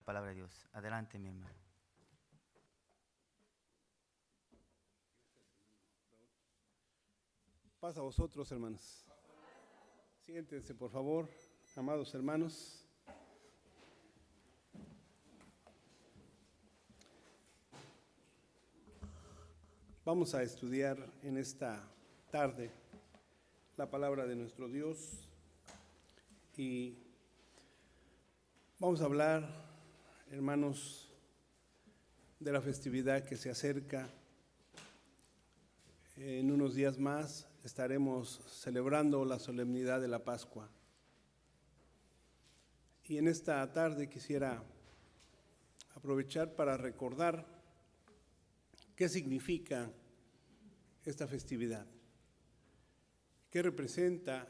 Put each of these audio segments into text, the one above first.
palabra de Dios. Adelante, mi hermano. Paz a vosotros, hermanos. Siéntense, por favor, amados hermanos. Vamos a estudiar en esta tarde la palabra de nuestro Dios y vamos a hablar, hermanos, de la festividad que se acerca. En unos días más estaremos celebrando la solemnidad de la Pascua. Y en esta tarde quisiera aprovechar para recordar qué significa esta festividad, qué representa,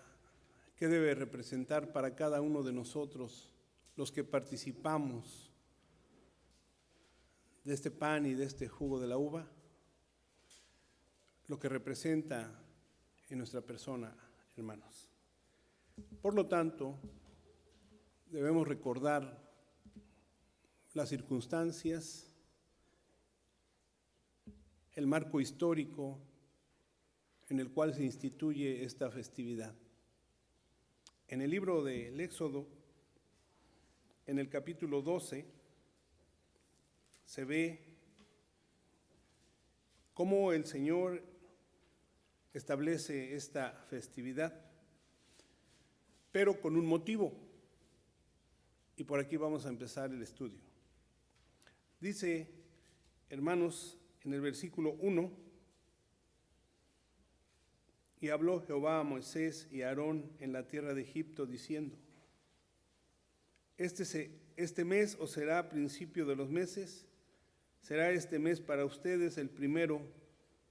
qué debe representar para cada uno de nosotros, los que participamos de este pan y de este jugo de la uva, lo que representa en nuestra persona, hermanos. Por lo tanto, debemos recordar las circunstancias, el marco histórico en el cual se instituye esta festividad. En el libro del Éxodo, en el capítulo 12, se ve cómo el Señor establece esta festividad, pero con un motivo. Y por aquí vamos a empezar el estudio. Dice, hermanos, en el versículo 1, y habló Jehová a Moisés y a Aarón en la tierra de Egipto, diciendo, este mes os será principio de los meses, será este mes para ustedes el primero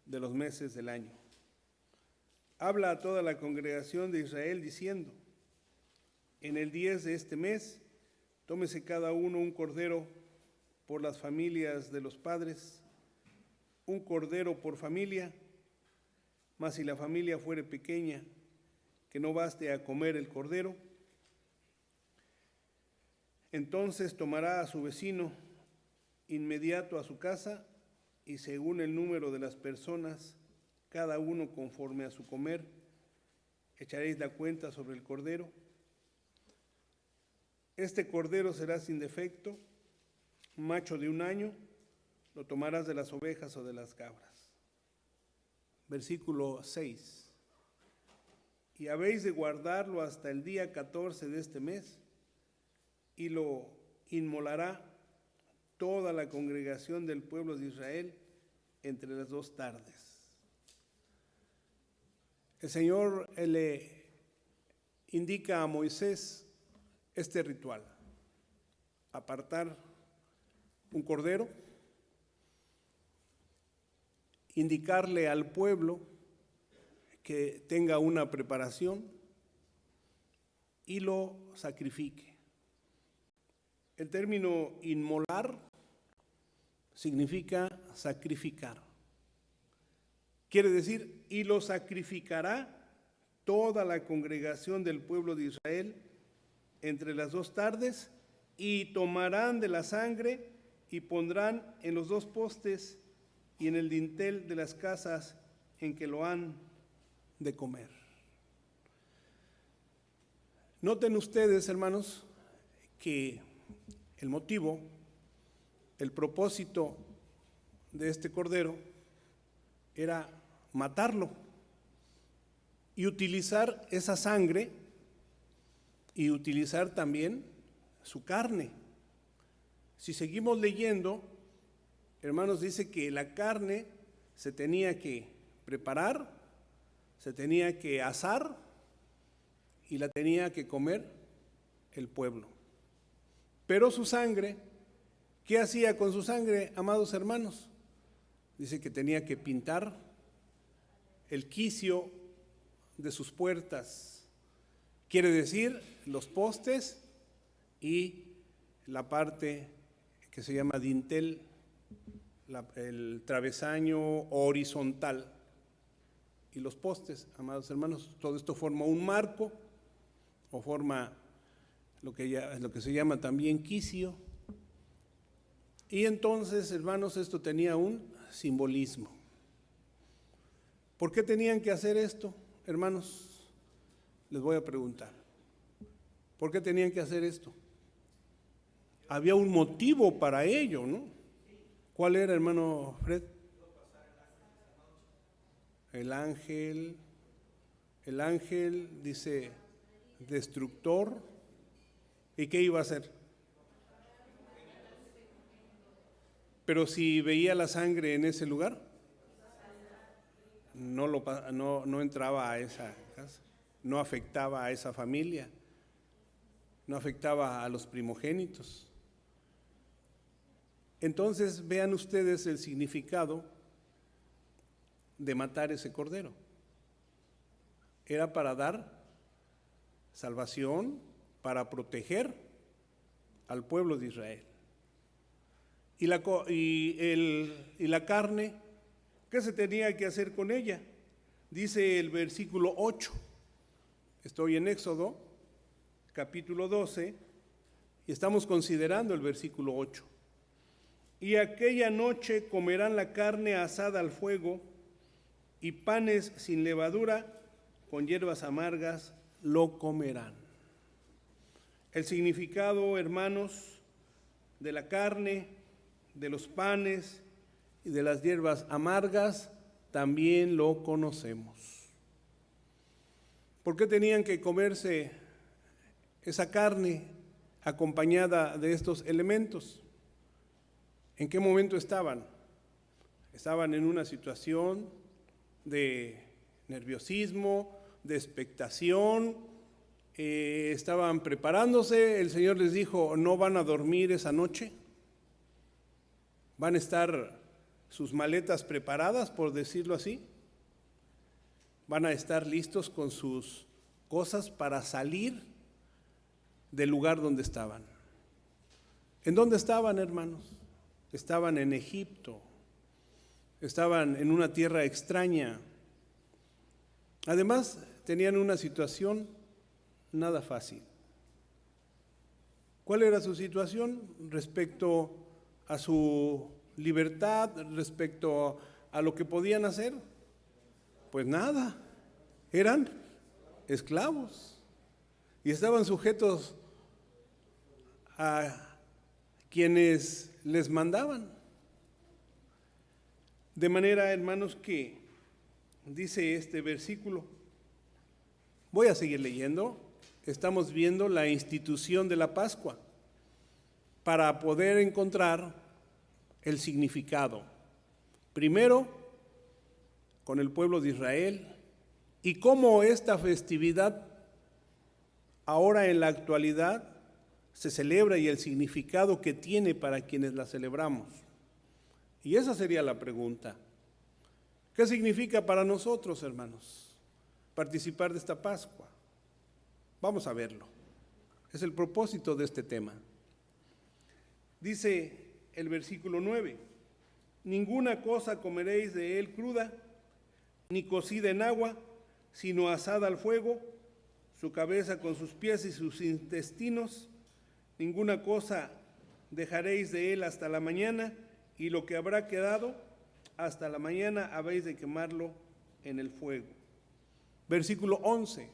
de los meses del año. Habla a toda la congregación de Israel diciendo, en el 10 de este mes, tómese cada uno un cordero por las familias de los padres, un cordero por familia, mas si la familia fuere pequeña, que no baste a comer el cordero, entonces tomará a su vecino inmediato a su casa, y según el número de las personas, cada uno conforme a su comer, echaréis la cuenta sobre el cordero. Este cordero será sin defecto, macho de 1 año, lo tomarás de las ovejas o de las cabras. Versículo 6. Y habéis de guardarlo hasta el día 14 de este mes, y lo inmolará toda la congregación del pueblo de Israel entre las 2 tardes. El Señor le indica a Moisés este ritual: apartar un cordero, indicarle al pueblo que tenga una preparación y lo sacrifique. El término inmolar significa sacrificar. Quiere decir, y lo sacrificará toda la congregación del pueblo de Israel entre las 2 tardes, y tomarán de la sangre y pondrán en los 2 postes y en el dintel de las casas en que lo han de comer. Noten ustedes, hermanos, que el motivo, el propósito de este cordero era matarlo y utilizar esa sangre y utilizar también su carne. Si seguimos leyendo, hermanos, dice que la carne se tenía que preparar, se tenía que asar y la tenía que comer el pueblo. Pero su sangre, ¿qué hacía con su sangre, amados hermanos? Dice que tenía que pintar el quicio de sus puertas, quiere decir los postes y la parte que se llama dintel, el travesaño horizontal y los postes, amados hermanos. Todo esto forma un marco o forma lo que se llama también quicio, Y entonces, hermanos, esto tenía un simbolismo. ¿Por qué tenían que hacer esto, hermanos? Les voy a preguntar. ¿Por qué tenían que hacer esto? Había un motivo para ello, ¿no? ¿Cuál era, hermano Fred? El ángel dice destructor. ¿Y qué iba a hacer? Pero si veía la sangre en ese lugar, no entraba a esa casa, no afectaba a esa familia, no afectaba a los primogénitos. Entonces vean ustedes el significado de matar ese cordero. Era para dar salvación, para proteger al pueblo de Israel. Y la carne, ¿qué se tenía que hacer con ella? Dice el versículo 8, estoy en Éxodo, capítulo 12, y estamos considerando el versículo 8. Y aquella noche comerán la carne asada al fuego y panes sin levadura, con hierbas amargas lo comerán. El significado, hermanos, de la carne, de los panes y de las hierbas amargas, también lo conocemos. ¿Por qué tenían que comerse esa carne acompañada de estos elementos? ¿En qué momento estaban? Estaban en una situación de nerviosismo, de expectación, estaban preparándose. El Señor les dijo, no van a dormir esa noche, van a estar sus maletas preparadas, por decirlo así, van a estar listos con sus cosas para salir del lugar donde estaban. ¿En dónde estaban, hermanos? Estaban en Egipto, estaban en una tierra extraña. Además, tenían una situación nada fácil. ¿Cuál era su situación respecto a su libertad, respecto a lo que podían hacer? Pues nada, eran esclavos y estaban sujetos a quienes les mandaban. De manera, hermanos, que dice este versículo, voy a seguir leyendo, estamos viendo la institución de la Pascua para poder encontrar el significado. Primero, con el pueblo de Israel, y cómo esta festividad ahora en la actualidad se celebra y el significado que tiene para quienes la celebramos. Y esa sería la pregunta. ¿Qué significa para nosotros, hermanos, participar de esta Pascua? Vamos a verlo. Es el propósito de este tema. Dice el versículo 9, ninguna cosa comeréis de él cruda, ni cocida en agua, sino asada al fuego, su cabeza con sus pies y sus intestinos. Ninguna cosa dejaréis de él hasta la mañana, y lo que habrá quedado hasta la mañana habéis de quemarlo en el fuego. Versículo 11,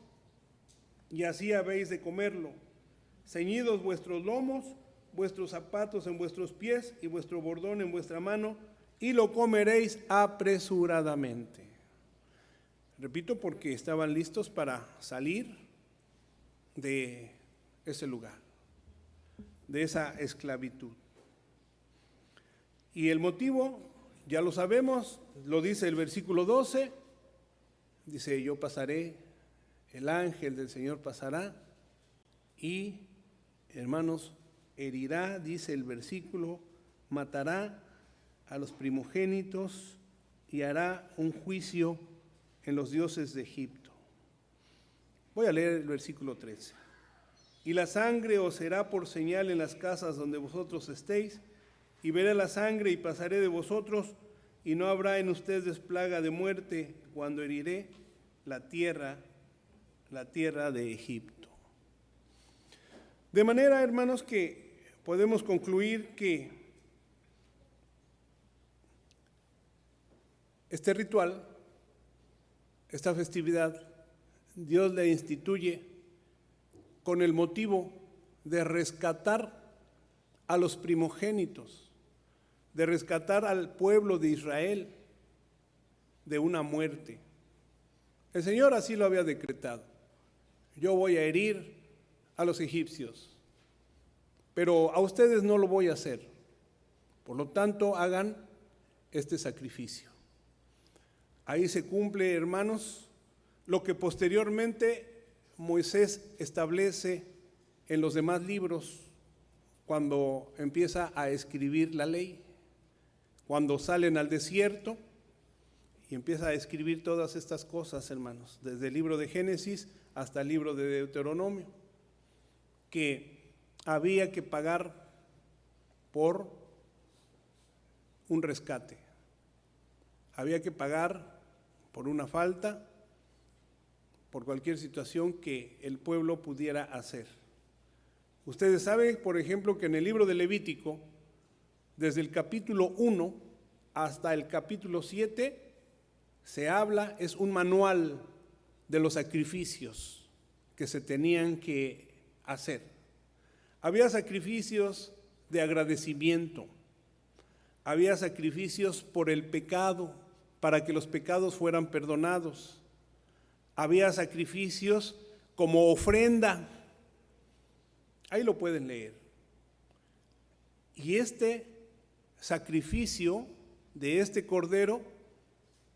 y así habéis de comerlo, ceñidos vuestros lomos, vuestros zapatos en vuestros pies y vuestro bordón en vuestra mano, y lo comeréis apresuradamente. Repito, porque estaban listos para salir de ese lugar, de esa esclavitud. Y el motivo, ya lo sabemos, lo dice el versículo 12, dice, yo pasaré, el ángel del Señor pasará y, hermanos, herirá, dice el versículo, matará a los primogénitos y hará un juicio en los dioses de Egipto. Voy a leer el versículo 13. Y la sangre os será por señal en las casas donde vosotros estéis, y veré la sangre y pasaré de vosotros, y no habrá en ustedes plaga de muerte cuando heriré la tierra de Egipto. De manera, hermanos, que podemos concluir que Este ritual, esta festividad, Dios la instituye con el motivo de rescatar a los primogénitos, de rescatar al pueblo de Israel de una muerte. El Señor así lo había decretado. Yo voy a herir a los egipcios, pero a ustedes no lo voy a hacer. Por lo tanto, hagan este sacrificio. Ahí se cumple, hermanos, lo que posteriormente Moisés establece en los demás libros cuando empieza a escribir la ley, cuando salen al desierto y empieza a escribir todas estas cosas, hermanos, desde el libro de Génesis hasta el libro de Deuteronomio, que había que pagar por un rescate, había que pagar por una falta, por cualquier situación que el pueblo pudiera hacer. Ustedes saben, por ejemplo, que en el libro de Levítico, desde el capítulo 1 hasta el capítulo 7, se habla, es un manual de los sacrificios que se tenían que hacer. Había sacrificios de agradecimiento, había sacrificios por el pecado, para que los pecados fueran perdonados. Había sacrificios como ofrenda. Ahí lo pueden leer. Y este sacrificio de este cordero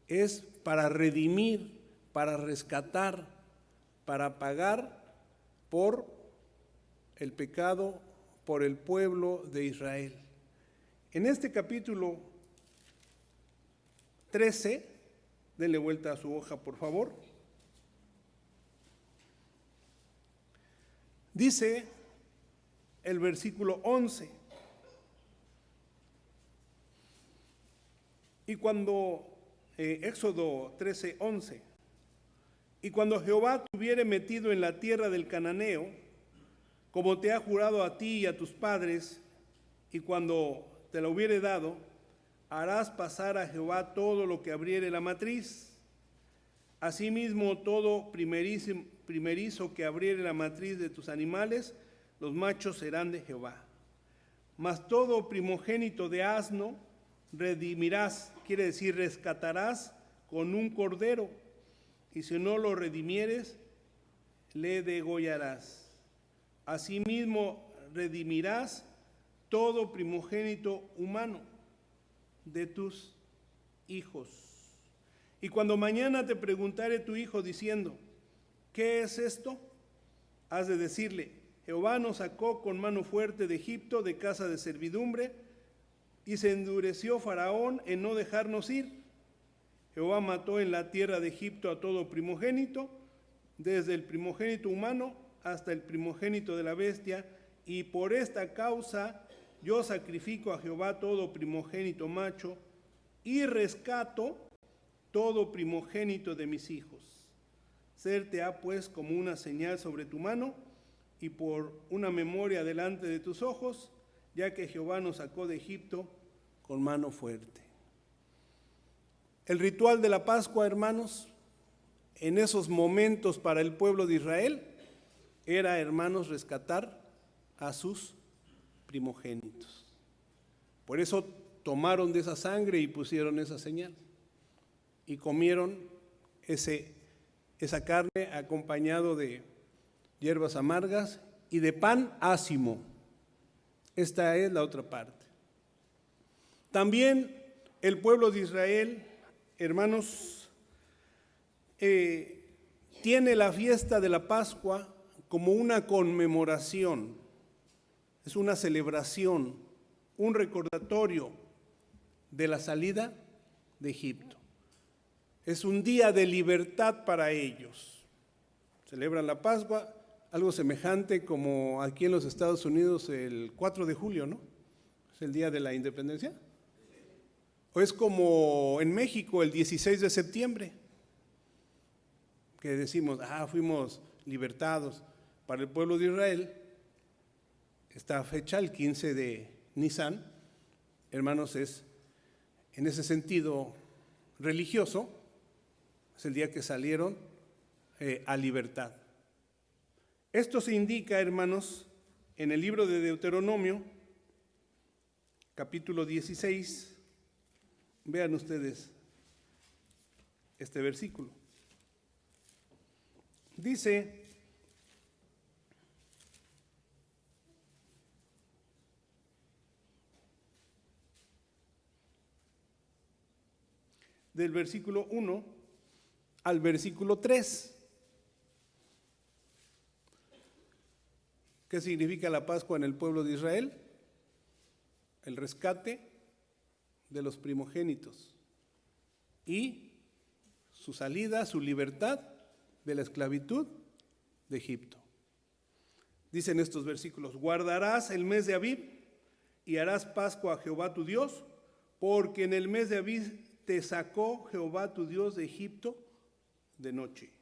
es para redimir, para rescatar, para pagar por el pecado, por el pueblo de Israel. En este capítulo 13, denle vuelta a su hoja, por favor. Dice el versículo 11: y cuando, Éxodo 13, 11, y cuando Jehová te hubiere metido en la tierra del cananeo, como te ha jurado a ti y a tus padres, y cuando te la hubiere dado, harás pasar a Jehová todo lo que abriere la matriz. Asimismo, todo primerizo que abriere la matriz de tus animales, los machos serán de Jehová. Mas todo primogénito de asno redimirás, quiere decir rescatarás con un cordero, y si no lo redimieres, le degollarás. Asimismo, redimirás todo primogénito humano de tus hijos. Y cuando mañana te preguntare tu hijo diciendo, ¿qué es esto? Has de decirle, Jehová nos sacó con mano fuerte de Egipto, de casa de servidumbre, y se endureció Faraón en no dejarnos ir. Jehová mató en la tierra de Egipto a todo primogénito, desde el primogénito humano hasta el primogénito de la bestia, y por esta causa yo sacrifico a Jehová todo primogénito macho, y rescato todo primogénito de mis hijos. Serte ha pues como una señal sobre tu mano, y por una memoria delante de tus ojos, ya que Jehová nos sacó de Egipto con mano fuerte. El ritual de la Pascua, hermanos, en esos momentos para el pueblo de Israel, era, hermanos, rescatar a sus primogénitos. Por eso tomaron de esa sangre y pusieron esa señal. Y comieron esa carne acompañado de hierbas amargas y de pan ácimo. Esta es la otra parte. También el pueblo de Israel, hermanos, tiene la fiesta de la Pascua como una conmemoración, es una celebración, un recordatorio de la salida de Egipto. Es un día de libertad para ellos. Celebran la Pascua, algo semejante como aquí en los Estados Unidos el 4 de julio, ¿no? Es el día de la independencia. O es como en México el 16 de septiembre, que decimos, fuimos libertados. Para el pueblo de Israel, esta fecha, el 15 de Nisan, hermanos, es en ese sentido religioso, es el día que salieron a libertad. Esto se indica, hermanos, en el libro de Deuteronomio, capítulo 16. Vean ustedes este versículo. Dice: del versículo 1 al versículo 3. ¿Qué significa la Pascua en el pueblo de Israel? El rescate de los primogénitos y su salida, su libertad de la esclavitud de Egipto. Dicen estos versículos: guardarás el mes de Abib y harás Pascua a Jehová tu Dios, porque en el mes de Abib te sacó Jehová tu Dios de Egipto de noche.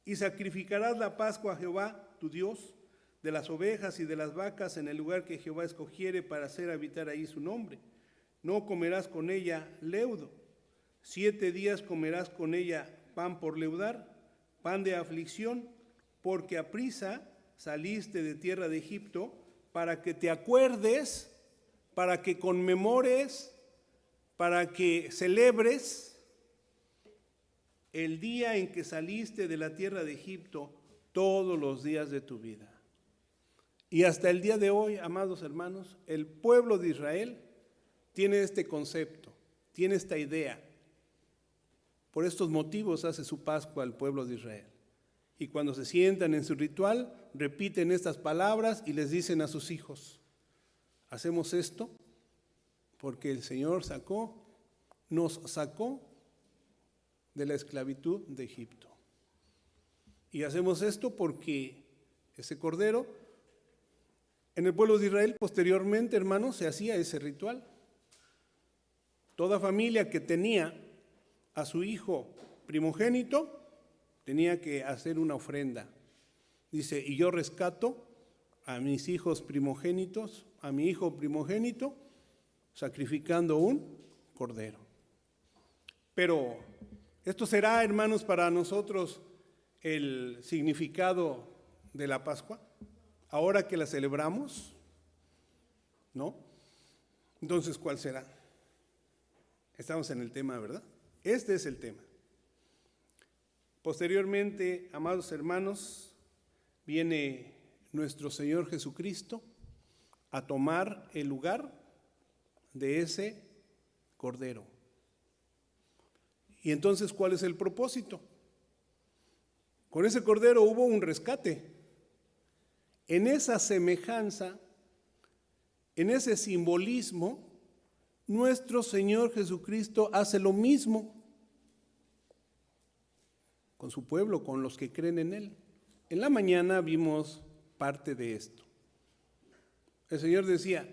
Y sacrificarás la Pascua a Jehová tu Dios de las ovejas y de las vacas en el lugar que Jehová escogiere para hacer habitar ahí su nombre. No comerás con ella leudo. 7 días comerás con ella pan por leudar, pan de aflicción, porque aprisa saliste de tierra de Egipto, para que te acuerdes, para que conmemores, para que celebres el día en que saliste de la tierra de Egipto todos los días de tu vida. Y hasta el día de hoy, amados hermanos, el pueblo de Israel tiene este concepto, tiene esta idea. Por estos motivos hace su Pascua al pueblo de Israel. Y cuando se sientan en su ritual, repiten estas palabras y les dicen a sus hijos: hacemos esto porque el Señor nos sacó de la esclavitud de Egipto. Y hacemos esto porque ese cordero, en el pueblo de Israel posteriormente, hermanos, se hacía ese ritual. Toda familia que tenía a su hijo primogénito tenía que hacer una ofrenda. Dice: y yo rescato a mis hijos primogénitos, a mi hijo primogénito, sacrificando un cordero. Pero esto será, hermanos, para nosotros el significado de la Pascua, ahora que la celebramos, ¿no? Entonces, ¿cuál será? Estamos en el tema, ¿verdad? Este es el tema. Posteriormente, amados hermanos, viene nuestro Señor Jesucristo a tomar el lugar de ese cordero. Y entonces, ¿cuál es el propósito? Con ese cordero hubo un rescate. En esa semejanza, en ese simbolismo, nuestro Señor Jesucristo hace lo mismo con su pueblo, con los que creen en Él. En la mañana vimos parte de esto. El Señor decía,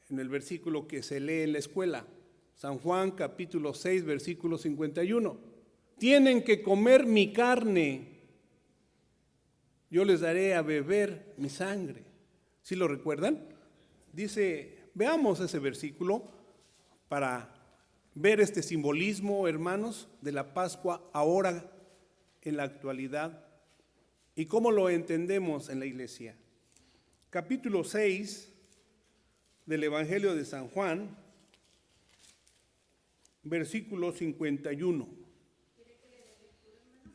en el versículo que se lee en la escuela, San Juan capítulo 6, versículo 51, tienen que comer mi carne, yo les daré a beber mi sangre. ¿Sí lo recuerdan? Dice, veamos ese versículo para ver este simbolismo, hermanos, de la Pascua ahora en la actualidad y cómo lo entendemos en la iglesia. Capítulo 6 del Evangelio de San Juan, versículo 51.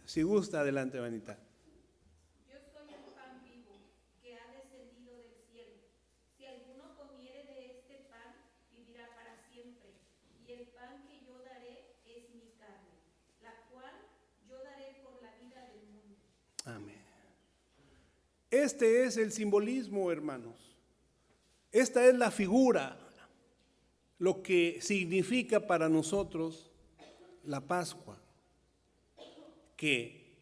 Si gusta, adelante, Vanita. Yo soy el pan vivo que ha descendido del cielo. Si alguno comiere de este pan, vivirá para siempre. Y el pan que yo daré es mi carne, la cual yo daré por la vida del mundo. Amén. Este es el simbolismo, hermanos. Esta es la figura, lo que significa para nosotros la Pascua. Que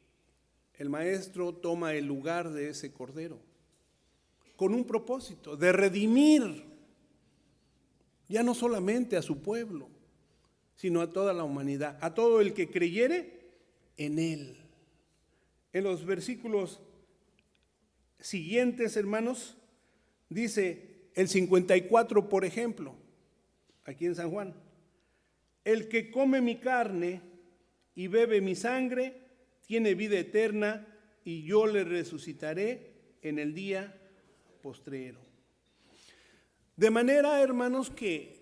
el maestro toma el lugar de ese cordero con un propósito de redimir ya no solamente a su pueblo, sino a toda la humanidad, a todo el que creyere en él. En los versículos siguientes, hermanos, dice el 54, por ejemplo, aquí en San Juan: El que come mi carne y bebe mi sangre tiene vida eterna, y yo le resucitaré en el día postrero. De manera, hermanos, que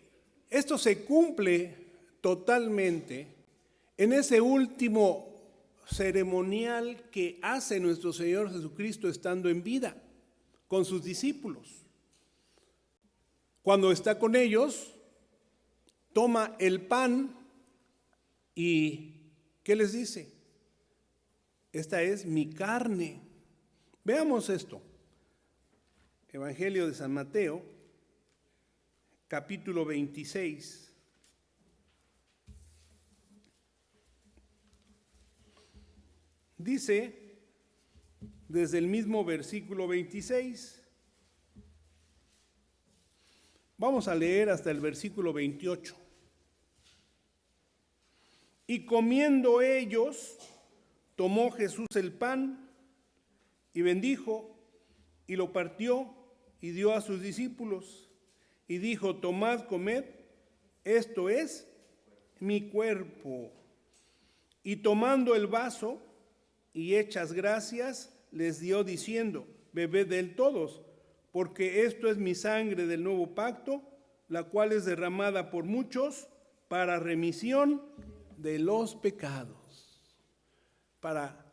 esto se cumple totalmente en ese último ceremonial que hace nuestro Señor Jesucristo estando en vida con sus discípulos. Cuando está con ellos, toma el pan y ¿qué les dice? Esta es mi carne. Veamos esto. Evangelio de San Mateo, capítulo 26. Dice, desde el mismo versículo 26, vamos a leer hasta el versículo 28. Y comiendo ellos, tomó Jesús el pan y bendijo y lo partió y dio a sus discípulos y dijo: tomad, comed, esto es mi cuerpo. Y tomando el vaso y hechas gracias, les dio diciendo: bebed de él todos, porque esto es mi sangre del nuevo pacto, la cual es derramada por muchos para remisión de los pecados. Para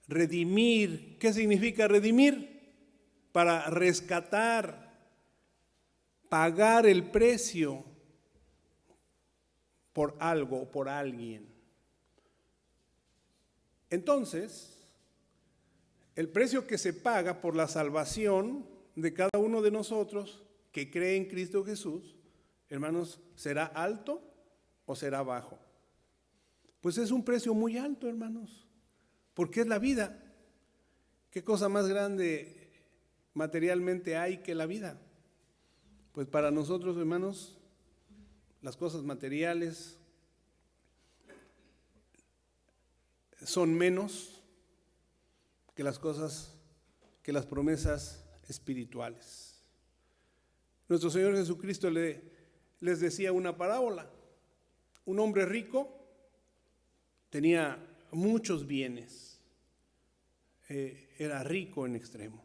redimir. ¿Qué significa redimir? Para rescatar, pagar el precio por algo o por alguien. Entonces, el precio que se paga por la salvación de cada uno de nosotros que cree en Cristo Jesús, hermanos, ¿será alto o será bajo? Pues es un precio muy alto, hermanos, porque es la vida. ¿Qué cosa más grande materialmente hay que la vida? Pues para nosotros, hermanos, las cosas materiales son menos que las cosas, que las promesas espirituales. Nuestro Señor Jesucristo les decía una parábola. Un hombre rico tenía muchos bienes, era rico en extremo,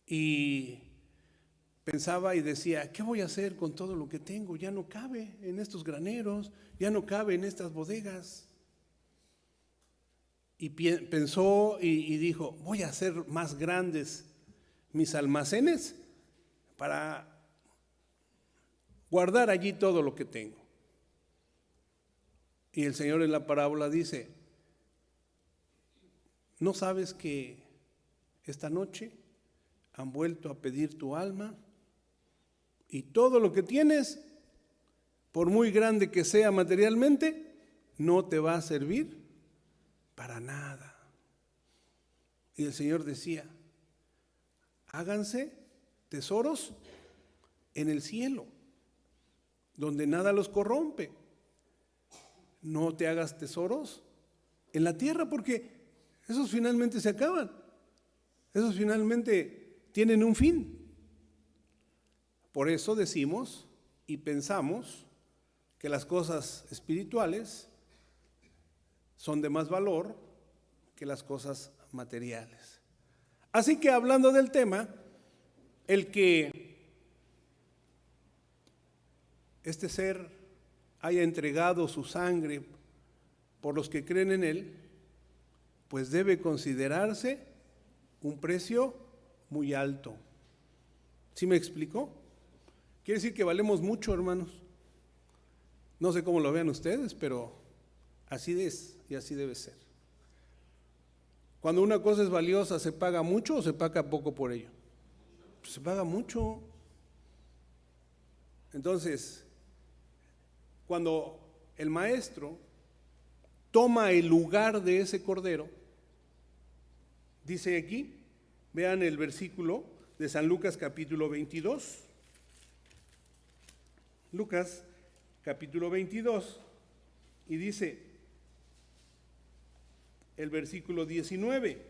y pensaba y decía: ¿qué voy a hacer con todo lo que tengo? Ya no cabe en estos graneros, ya no cabe en estas bodegas. Y pensó y dijo: voy a hacer más grandes mis almacenes para guardar allí todo lo que tengo. Y el Señor en la parábola dice: ¿no sabes que esta noche han vuelto a pedir tu alma? Y todo lo que tienes, por muy grande que sea materialmente, no te va a servir para nada. Y el Señor decía: háganse tesoros en el cielo, donde nada los corrompe. No te hagas tesoros en la tierra, porque esos finalmente se acaban. Esos finalmente tienen un fin. Por eso decimos y pensamos que las cosas espirituales son de más valor que las cosas materiales. Así que, hablando del tema, el que este ser haya entregado su sangre por los que creen en él, pues debe considerarse un precio muy alto. ¿Sí me explicó? Quiere decir que valemos mucho, hermanos. No sé cómo lo vean ustedes, pero así es y así debe ser. Cuando una cosa es valiosa, ¿se paga mucho o se paga poco por ello? Pues se paga mucho. Entonces, cuando el maestro toma el lugar de ese cordero, dice aquí, vean el versículo de San Lucas capítulo 22. Lucas capítulo 22, y dice el versículo 19: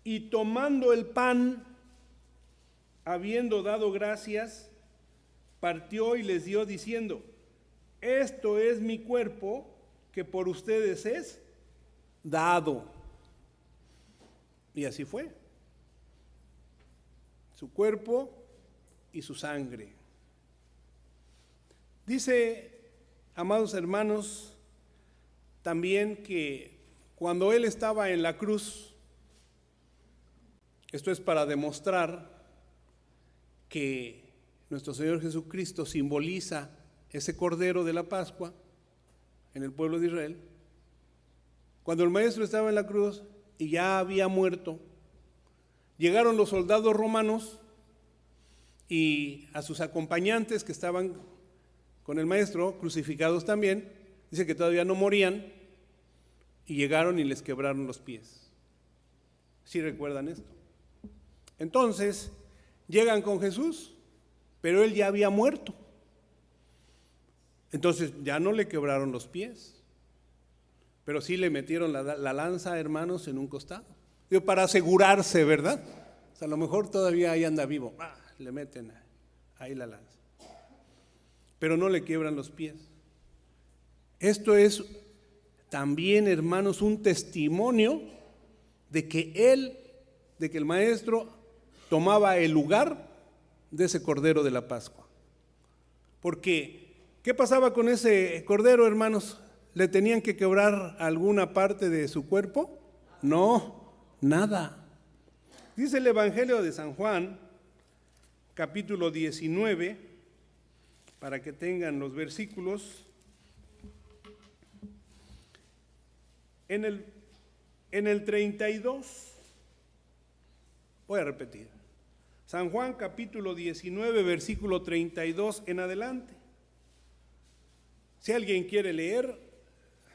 y tomando el pan, habiendo dado gracias, partió y les dio diciendo: esto es mi cuerpo que por ustedes es dado. Y así fue. Su cuerpo y su sangre. Dice, amados hermanos, también que cuando Él estaba en la cruz, esto es para demostrar que nuestro Señor Jesucristo simboliza ese Cordero de la Pascua en el pueblo de Israel. Cuando el Maestro estaba en la cruz y ya había muerto, llegaron los soldados romanos y a sus acompañantes que estaban con el Maestro, crucificados también, dice que todavía no morían, y llegaron y les quebraron los pies. ¿Sí recuerdan esto? Entonces, llegan con Jesús, pero Él ya había muerto. Entonces, ya no le quebraron los pies, pero sí le metieron la lanza, hermanos, en un costado. Digo, para asegurarse, ¿verdad? O sea, a lo mejor todavía ahí anda vivo. Le meten ahí la lanza. Pero no le quiebran los pies. Esto es también, hermanos, un testimonio de que el Maestro tomaba el lugar de ese Cordero de la Pascua. Porque, ¿qué pasaba con ese Cordero, hermanos? ¿Le tenían que quebrar alguna parte de su cuerpo? No, nada. Dice el Evangelio de San Juan, capítulo 19, para que tengan los versículos. En el 32, voy a repetir, San Juan capítulo 19, versículo 32 en adelante. Si alguien quiere leer,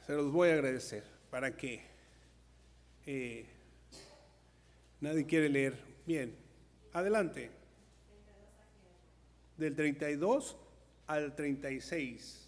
se los voy a agradecer, para que nadie quiere leer. Bien, adelante. Del 32 al 36.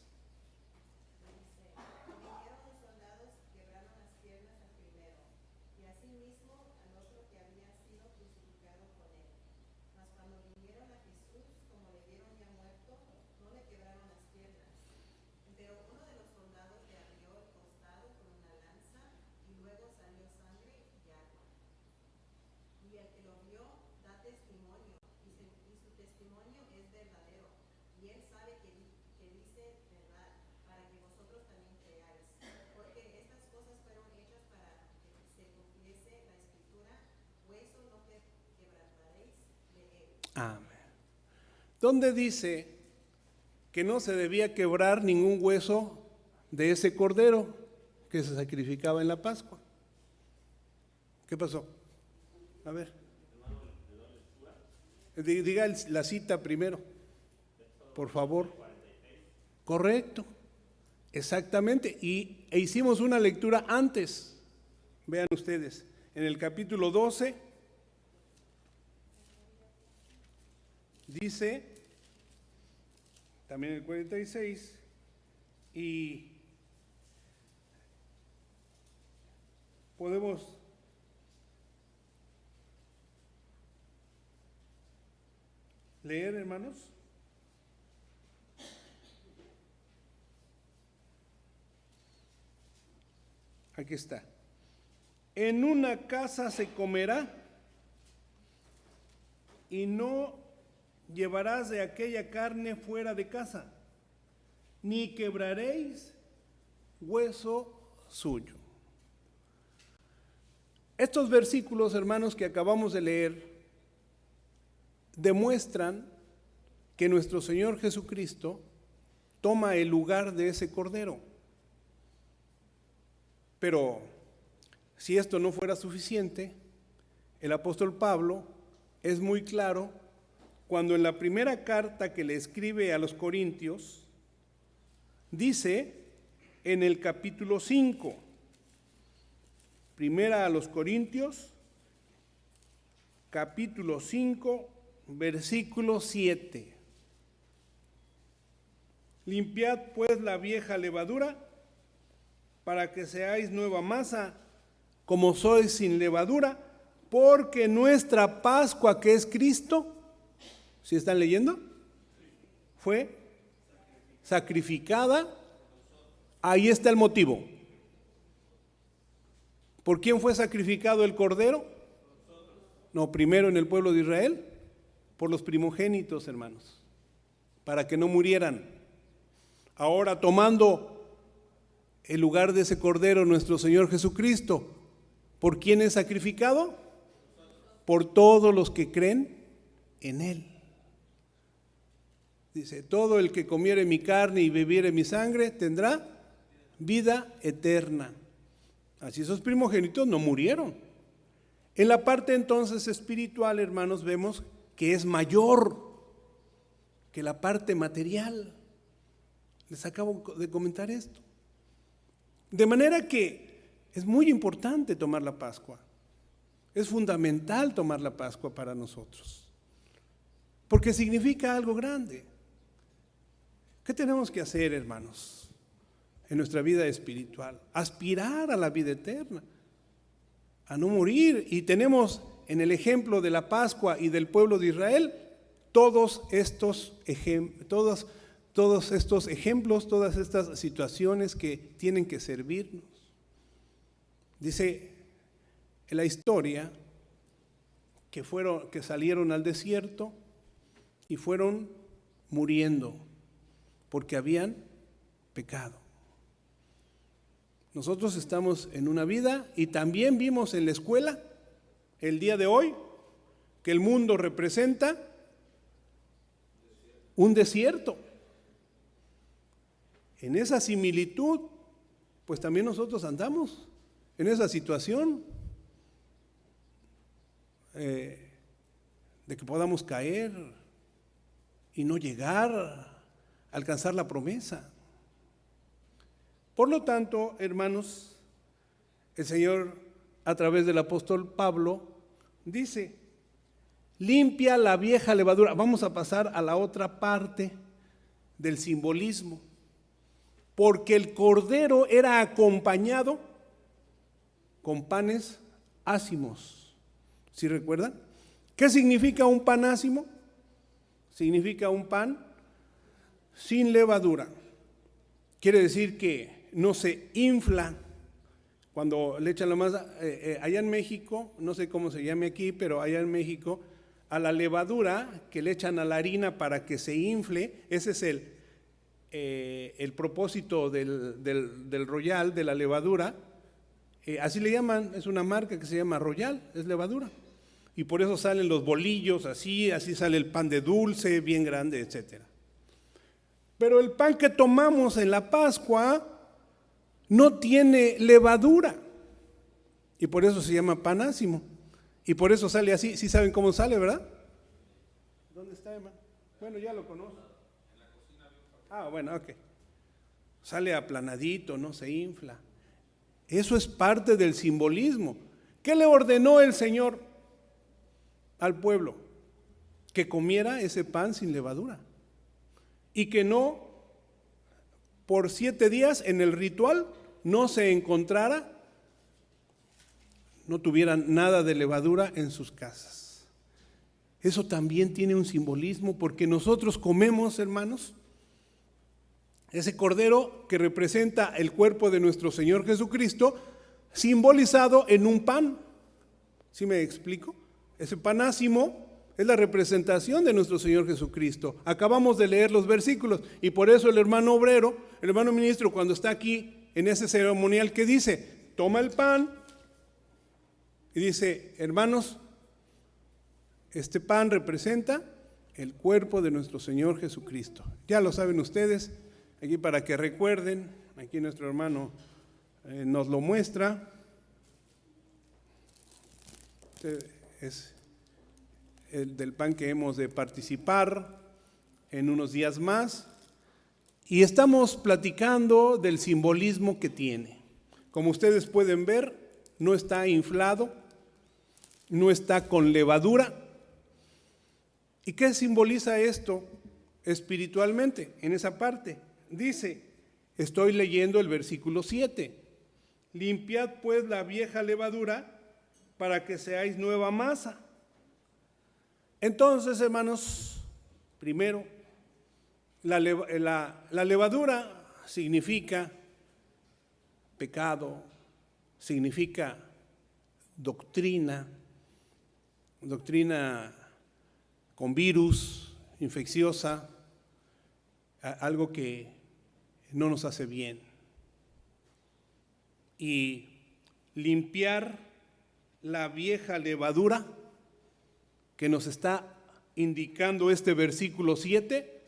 Amén. ¿Dónde dice que no se debía quebrar ningún hueso de ese cordero que se sacrificaba en la Pascua? ¿Qué pasó? A ver. Diga la cita primero, por favor. Correcto, exactamente. E hicimos una lectura antes. Vean ustedes, en el capítulo 12. Dice, también el 46, y podemos leer, hermanos. Aquí está. En una casa se comerá y no llevarás de aquella carne fuera de casa, ni quebraréis hueso suyo. Estos versículos, hermanos, que acabamos de leer, demuestran que nuestro Señor Jesucristo toma el lugar de ese cordero. Pero si esto no fuera suficiente, el apóstol Pablo es muy claro cuando en la primera carta que le escribe a los Corintios, dice en el capítulo 5, primera a los Corintios, capítulo 5, versículo 7. Limpiad pues la vieja levadura, para que seáis nueva masa, como sois sin levadura, porque nuestra Pascua, que es Cristo, ¿Sí están leyendo? Fue sacrificada. Ahí está el motivo. ¿Por quién fue sacrificado el cordero? No, primero en el pueblo de Israel, por los primogénitos, hermanos, para que no murieran. Ahora, tomando el lugar de ese cordero, nuestro Señor Jesucristo, ¿por quién es sacrificado? Por todos los que creen en Él. Dice, todo el que comiere mi carne y bebiere mi sangre tendrá vida eterna. Así esos primogénitos no murieron. En la parte entonces espiritual, hermanos, vemos que es mayor que la parte material. Les acabo de comentar esto. De manera que es muy importante tomar la Pascua. Es fundamental tomar la Pascua para nosotros. Porque significa algo grande. ¿Qué tenemos que hacer, hermanos, en nuestra vida espiritual? Aspirar a la vida eterna, a no morir. Y tenemos en el ejemplo de la Pascua y del pueblo de Israel todos estos ejemplos, todas estas situaciones que tienen que servirnos. Dice en la historia que salieron al desierto y fueron muriendo porque habían pecado. Nosotros estamos en una vida y también vimos en la escuela el día de hoy que el mundo representa un desierto. En esa similitud, pues también nosotros andamos en esa situación de que podamos caer y no llegar a alcanzar la promesa. Por lo tanto, hermanos, el Señor a través del apóstol Pablo dice, limpia la vieja levadura. Vamos a pasar a la otra parte del simbolismo. Porque el cordero era acompañado con panes ácimos. ¿Sí recuerdan? ¿Qué significa un pan ácimo? Significa un pan sin levadura. Quiere decir que no se infla cuando le echan la masa. Allá en México, no sé cómo se llame aquí, pero allá en México, a la levadura que le echan a la harina para que se infle, ese es el propósito del Royal, de la levadura. Así le llaman, es una marca que se llama Royal, es levadura. Y por eso salen los bolillos así sale el pan de dulce, bien grande, etcétera. Pero el pan que tomamos en la Pascua no tiene levadura. Y por eso se llama pan ácimo. Y por eso sale así. ¿Sí saben cómo sale, verdad? ¿Dónde está, hermano? Bueno, ya lo conozco. Bueno, ok. Sale aplanadito, no se infla. Eso es parte del simbolismo. ¿Qué le ordenó el Señor al pueblo? Que comiera ese pan sin levadura. Y que no, por 7 días en el ritual, no se encontrara, no tuvieran nada de levadura en sus casas. Eso también tiene un simbolismo porque nosotros comemos, hermanos, ese cordero que representa el cuerpo de nuestro Señor Jesucristo, simbolizado en un pan. ¿Sí me explico? Ese pan ácimo es la representación de nuestro Señor Jesucristo. Acabamos de leer los versículos y por eso el hermano obrero, el hermano ministro, cuando está aquí en ese ceremonial, ¿qué dice? Toma el pan y dice, hermanos, este pan representa el cuerpo de nuestro Señor Jesucristo. Ya lo saben ustedes, aquí para que recuerden, aquí nuestro hermano nos lo muestra. Es el del pan que hemos de participar en unos días más. Y estamos platicando del simbolismo que tiene. Como ustedes pueden ver, no está inflado, no está con levadura. ¿Y qué simboliza esto espiritualmente en esa parte? Dice, estoy leyendo el versículo 7. Limpiad pues la vieja levadura para que seáis nueva masa. Entonces, hermanos, Primero, la levadura significa pecado, significa doctrina con virus, infecciosa, algo que no nos hace bien. Y limpiar la vieja levadura que nos está indicando este versículo 7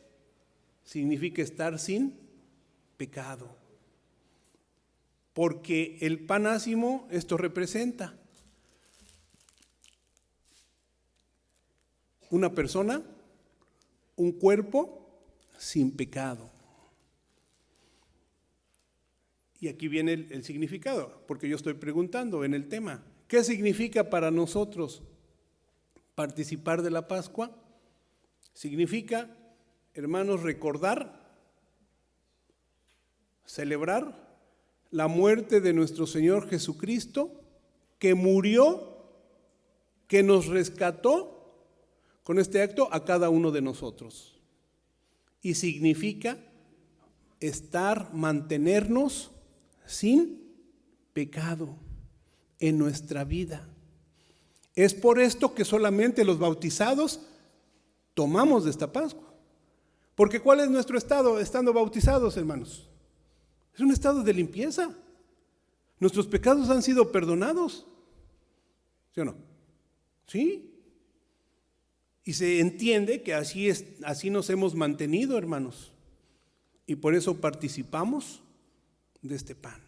significa estar sin pecado. Porque el pan ácimo esto representa una persona, un cuerpo sin pecado. Y aquí viene el significado, porque yo estoy preguntando en el tema, ¿qué significa para nosotros participar de la Pascua? Significa, hermanos, recordar, celebrar la muerte de nuestro Señor Jesucristo, que murió, que nos rescató con este acto a cada uno de nosotros. Y significa mantenernos sin pecado en nuestra vida. Es por esto que solamente los bautizados tomamos de esta Pascua. Porque ¿cuál es nuestro estado estando bautizados, hermanos? Es un estado de limpieza. Nuestros pecados han sido perdonados. ¿Sí o no? Sí. Y se entiende que así nos hemos mantenido, hermanos. Y por eso participamos de este pan.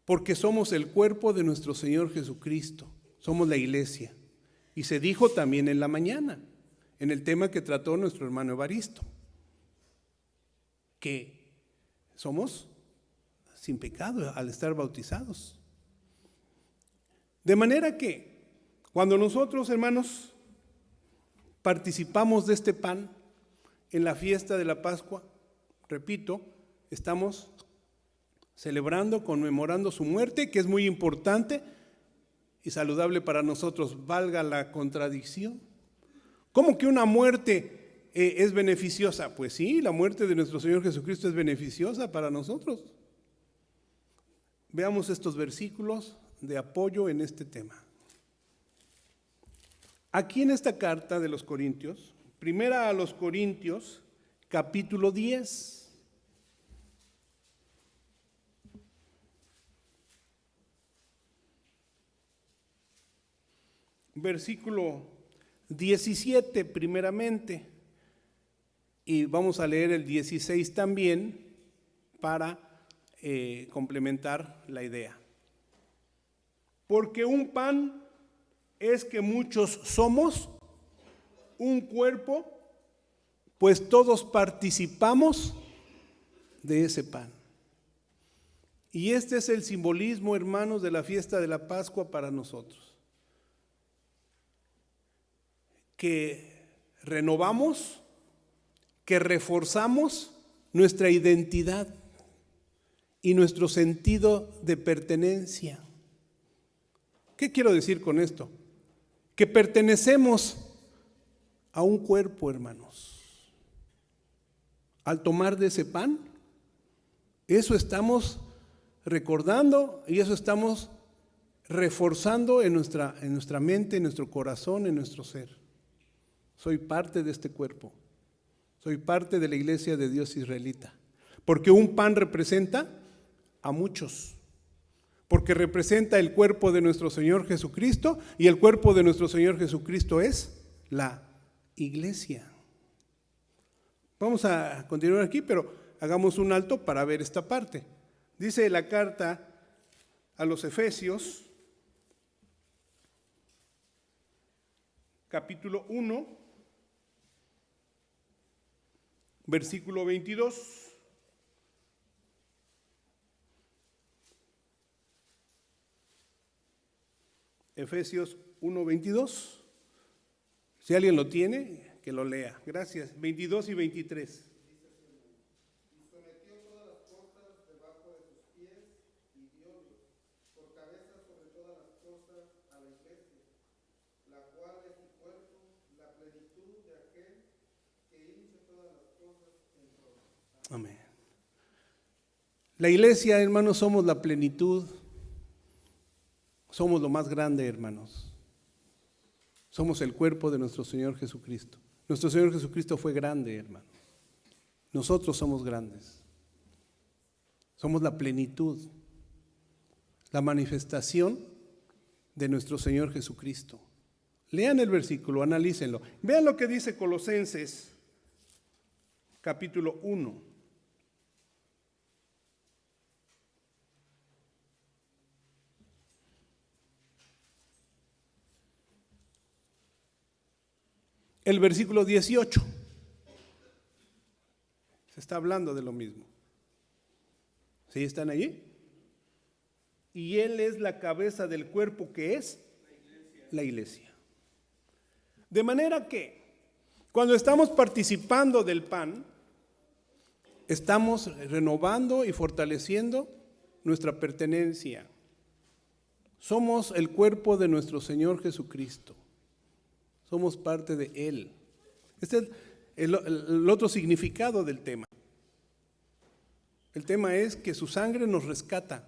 Porque somos el cuerpo de nuestro Señor Jesucristo. Somos la iglesia. Y se dijo también en la mañana, en el tema que trató nuestro hermano Evaristo, que somos sin pecado al estar bautizados. De manera que cuando nosotros, hermanos, participamos de este pan en la fiesta de la Pascua, repito, estamos celebrando, conmemorando su muerte, que es muy importante y saludable para nosotros, valga la contradicción. ¿Cómo que una muerte es beneficiosa? Pues sí, la muerte de nuestro Señor Jesucristo es beneficiosa para nosotros. Veamos estos versículos de apoyo en este tema. Aquí en esta carta de los Corintios, primera a los Corintios, capítulo 10. Versículo 17 primeramente. Y vamos a leer el 16 también para complementar la idea. Porque un pan es que muchos somos, un cuerpo, pues todos participamos de ese pan. Y este es el simbolismo, hermanos, de la fiesta de la Pascua para nosotros. Que renovamos, que reforzamos nuestra identidad y nuestro sentido de pertenencia. ¿Qué quiero decir con esto? Que pertenecemos a un cuerpo, hermanos. Al tomar de ese pan, eso estamos recordando y eso estamos reforzando en nuestra mente, en nuestro corazón, en nuestro ser. Soy parte de este cuerpo. Soy parte de la iglesia de Dios israelita. Porque un pan representa a muchos. Porque representa el cuerpo de nuestro Señor Jesucristo, y el cuerpo de nuestro Señor Jesucristo es la iglesia. Vamos a continuar aquí, pero hagamos un alto para ver esta parte. Dice la carta a los Efesios, capítulo 1, versículo 22. Efesios 1:22. Si alguien lo tiene, que lo lea. Gracias. 22 y 23. Y sometió todas las cosas debajo de sus pies y diólos por cabeza sobre todas las cosas a la iglesia, la cual es su cuerpo, la plenitud de aquel Amén. La iglesia, hermanos, somos la plenitud. Somos lo más grande, hermanos. Somos el cuerpo de nuestro Señor Jesucristo. Nuestro Señor Jesucristo fue grande, hermano. Nosotros somos grandes. Somos la plenitud, la manifestación de nuestro Señor Jesucristo. Lean el versículo, analícenlo. Vean lo que dice Colosenses, capítulo 1. El versículo 18. Se está hablando de lo mismo. ¿Sí están allí? Y Él es la cabeza del cuerpo, que es la iglesia. De manera que cuando estamos participando del pan, estamos renovando y fortaleciendo nuestra pertenencia. Somos el cuerpo de nuestro Señor Jesucristo. Somos parte de Él. Este es el otro significado del tema. El tema es que su sangre nos rescata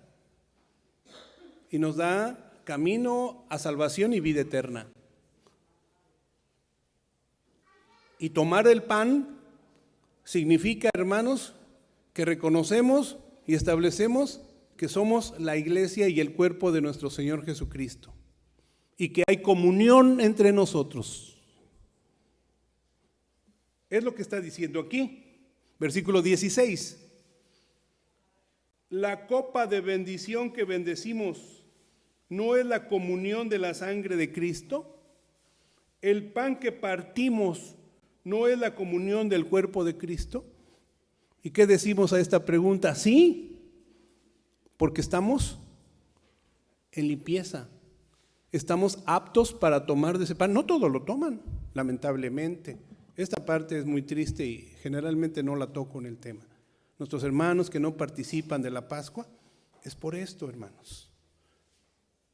y nos da camino a salvación y vida eterna. Y tomar el pan significa, hermanos, que reconocemos y establecemos que somos la iglesia y el cuerpo de nuestro Señor Jesucristo. Y que hay comunión entre nosotros. Es lo que está diciendo aquí. Versículo 16. La copa de bendición que bendecimos, ¿no es la comunión de la sangre de Cristo? El pan que partimos, ¿no es la comunión del cuerpo de Cristo? ¿Y qué decimos a esta pregunta? Sí, porque estamos en limpieza. Estamos aptos para tomar de ese pan. No todos lo toman, lamentablemente. Esta parte es muy triste y generalmente no la toco en el tema. Nuestros hermanos que no participan de la Pascua, es por esto, hermanos.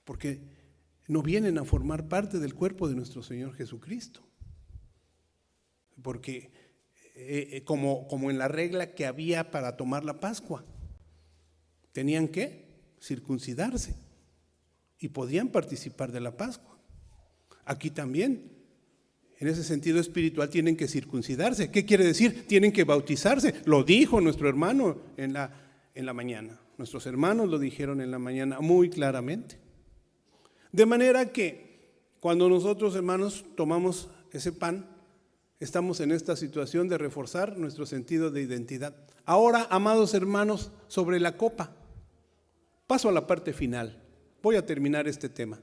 Porque no vienen a formar parte del cuerpo de nuestro Señor Jesucristo. Porque como en la regla que había para tomar la Pascua, tenían que circuncidarse y podían participar de la Pascua. Aquí también, en ese sentido espiritual, tienen que circuncidarse. ¿Qué quiere decir? Tienen que bautizarse. Lo dijo nuestro hermano en la mañana. Nuestros hermanos lo dijeron en la mañana muy claramente. De manera que cuando nosotros, hermanos, tomamos ese pan, estamos en esta situación de reforzar nuestro sentido de identidad. Ahora, amados hermanos, sobre la copa. Paso a la parte final. Voy a terminar este tema.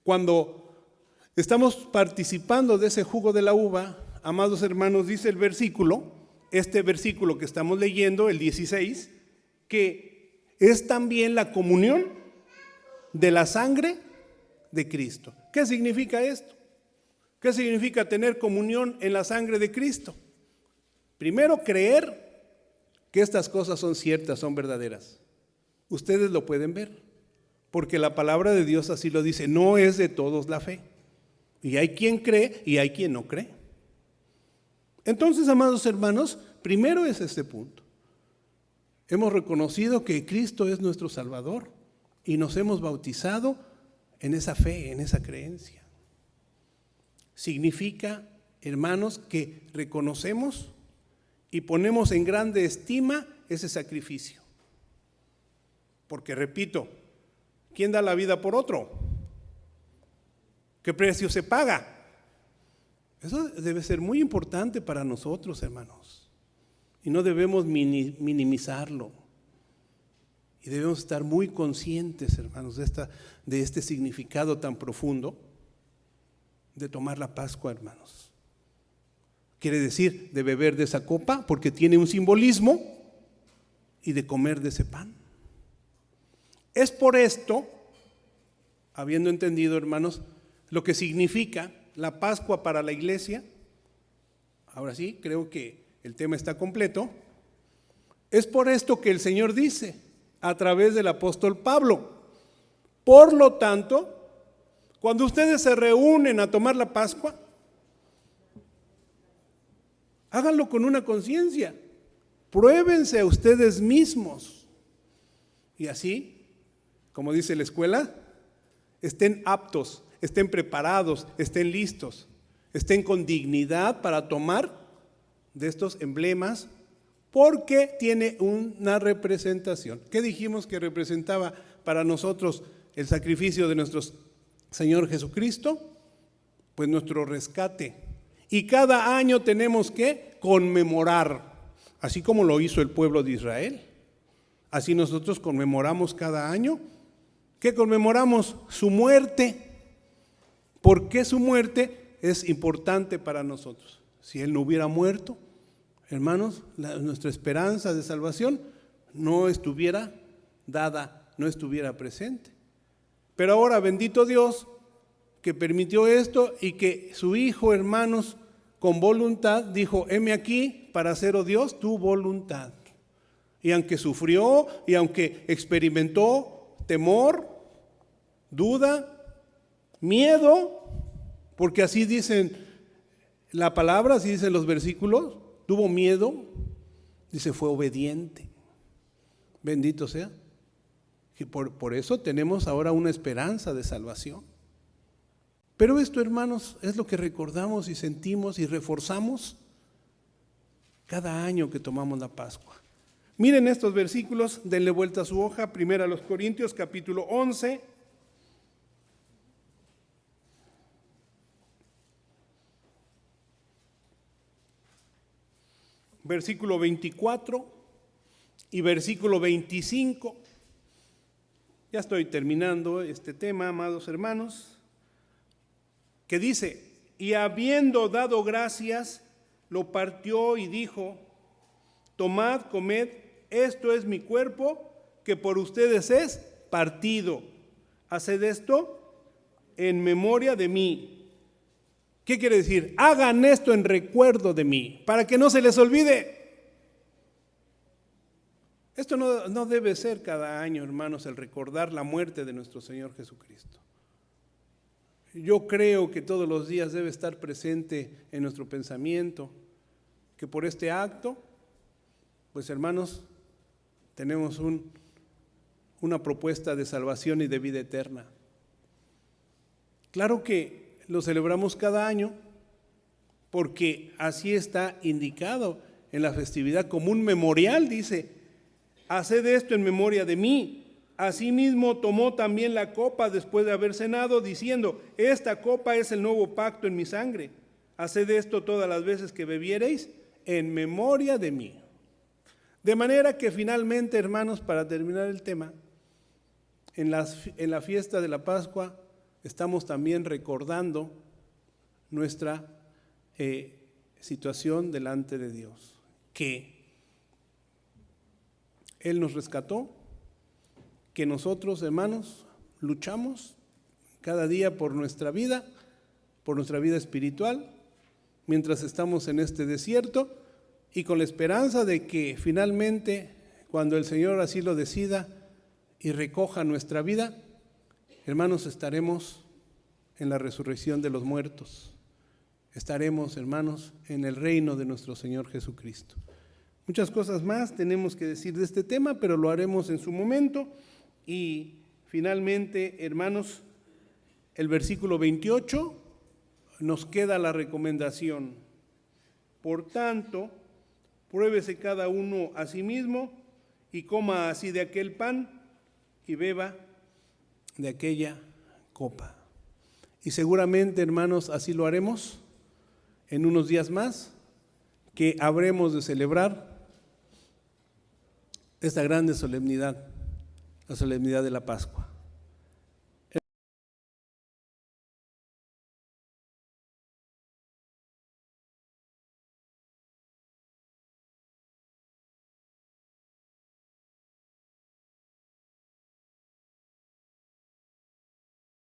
Cuando estamos participando de ese jugo de la uva, amados hermanos, dice el versículo, este versículo que estamos leyendo, el 16, que es también la comunión de la sangre de Cristo. ¿Qué significa esto? ¿Qué significa tener comunión en la sangre de Cristo? Primero, creer que estas cosas son ciertas, son verdaderas. Ustedes lo pueden ver. Porque la palabra de Dios así lo dice, no es de todos la fe. Y hay quien cree y hay quien no cree. Entonces, amados hermanos, primero es este punto. Hemos reconocido que Cristo es nuestro Salvador y nos hemos bautizado en esa fe, en esa creencia. Significa, hermanos, que reconocemos y ponemos en grande estima ese sacrificio. Porque, repito, ¿quién da la vida por otro? ¿Qué precio se paga? Eso debe ser muy importante para nosotros, hermanos. Y no debemos minimizarlo. Y debemos estar muy conscientes, hermanos, de este significado tan profundo de tomar la Pascua, hermanos. Quiere decir de beber de esa copa porque tiene un simbolismo y de comer de ese pan. Es por esto, habiendo entendido, hermanos, lo que significa la Pascua para la iglesia, ahora sí, creo que el tema está completo, es por esto que el Señor dice, a través del apóstol Pablo, por lo tanto, cuando ustedes se reúnen a tomar la Pascua, háganlo con una conciencia. Pruébense a ustedes mismos. Y así, como dice la escuela, estén aptos, estén preparados, estén listos, estén con dignidad para tomar de estos emblemas, porque tiene una representación. ¿Qué dijimos que representaba para nosotros el sacrificio de nuestro Señor Jesucristo? Pues nuestro rescate. Y cada año tenemos que conmemorar, así como lo hizo el pueblo de Israel. Así nosotros conmemoramos cada año. ¿Qué conmemoramos? Su muerte. ¿Por qué su muerte es importante para nosotros? Si Él no hubiera muerto, hermanos, nuestra esperanza de salvación no estuviera dada, no estuviera presente. Pero ahora, bendito Dios, que permitió esto y que su Hijo, hermanos, con voluntad, dijo, heme aquí para hacer, oh Dios, tu voluntad. Y aunque sufrió y aunque experimentó temor, duda, miedo, porque así dicen la palabra, así dicen los versículos, tuvo miedo, dice, fue obediente. Bendito sea. Y por eso tenemos ahora una esperanza de salvación. Pero esto, hermanos, es lo que recordamos y sentimos y reforzamos cada año que tomamos la Pascua. Miren estos versículos, denle vuelta a su hoja, 1 Corintios capítulo 11. Versículo 24 y versículo 25. Ya estoy terminando este tema, amados hermanos, que dice, y habiendo dado gracias, lo partió y dijo, tomad, comed, esto es mi cuerpo, que por ustedes es partido. Haced esto en memoria de mí. ¿Qué quiere decir? Hagan esto en recuerdo de mí, para que no se les olvide. Esto no debe ser cada año, hermanos, el recordar la muerte de nuestro Señor Jesucristo. Yo creo que todos los días debe estar presente en nuestro pensamiento que por este acto, pues hermanos, tenemos una propuesta de salvación y de vida eterna. Claro que lo celebramos cada año porque así está indicado en la festividad como un memorial, dice, haced esto en memoria de mí. Asimismo tomó también la copa después de haber cenado, diciendo, esta copa es el nuevo pacto en mi sangre. Haced esto todas las veces que bebiereis en memoria de mí. De manera que finalmente, hermanos, para terminar el tema, en la fiesta de la Pascua estamos también recordando nuestra situación delante de Dios, que Él nos rescató, que nosotros, hermanos, luchamos cada día por nuestra vida espiritual, mientras estamos en este desierto, y con la esperanza de que finalmente, cuando el Señor así lo decida y recoja nuestra vida, hermanos, estaremos en la resurrección de los muertos. Estaremos, hermanos, en el reino de nuestro Señor Jesucristo. Muchas cosas más tenemos que decir de este tema, pero lo haremos en su momento. Y finalmente, hermanos, el versículo 28 nos queda la recomendación. Por tanto, pruébese cada uno a sí mismo y coma así de aquel pan y beba de aquella copa. Y seguramente, hermanos, así lo haremos en unos días más, que habremos de celebrar esta grande solemnidad, la solemnidad de la Pascua.